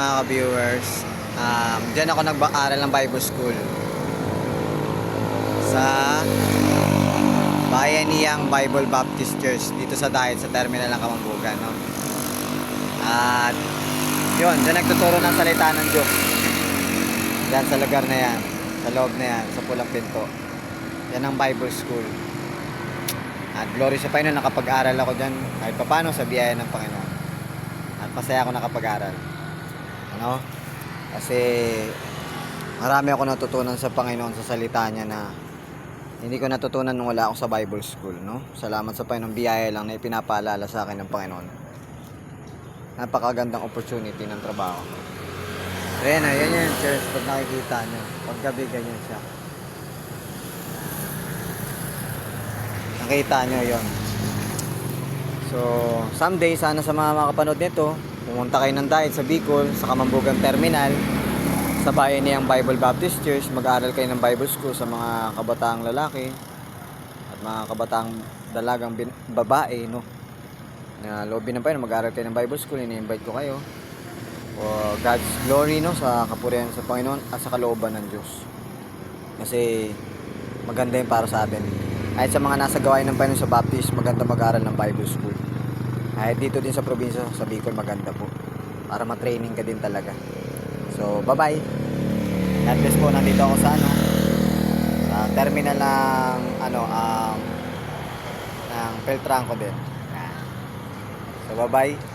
mga ka-viewers. Diyan ako nag-aaral ng Bible School. Sa Bayaniyang Bible Baptist Church dito sa Dahit sa terminal ng Kamambugan, no? At yun, diyan nagtuturo ng salita ng Diyos. Diyan sa lugar na yan, sa loob na yan, sa pulang pinto. Yan ang Bible School. At glory sa Panginoon, nakapag-aral ako dyan kahit paano sa biyaya ng Panginoon. At masaya ako nakapag-aral. Ano? Kasi marami ako natutunan sa Panginoon sa salita niya na hindi ko natutunan nung wala ako sa Bible School, no? Salamat sa Panginoon, biyaya lang na ipinapaalala sa akin ng Panginoon. Napakagandang opportunity ng trabaho. Ayan, ayan yan, church, pag nakikita nyo. Pag gabi, ganyan siya. Nakita nyo yon. So, someday, sana sa mga makapanood nito, pumunta kayo ng Dahit sa Bicol, sa Kamambugan Terminal, sa Bayaniyang Bible Baptist Church, mag-aaral kayo ng Bible School sa mga kabataang lalaki at mga kabataang dalagang babae, no? Na loobin ng Panginoon, mag-aaral kayo ng Bible School, ini-invite ko kayo for God's glory, no? Sa kapurihan sa Panginoon at sa kalooban ng Diyos. Kasi maganda yun para sa atin. Kahit sa mga nasa gawain ng Panginoon sa Baptist, maganda mag-aaral ng Bible School. Kahit dito din sa probinsya, sa Bicol, maganda po. Para ma-training ka din talaga. So, bye-bye. God bless po. Nandito ako sa sa terminal ng Peltranco din. So, bye-bye.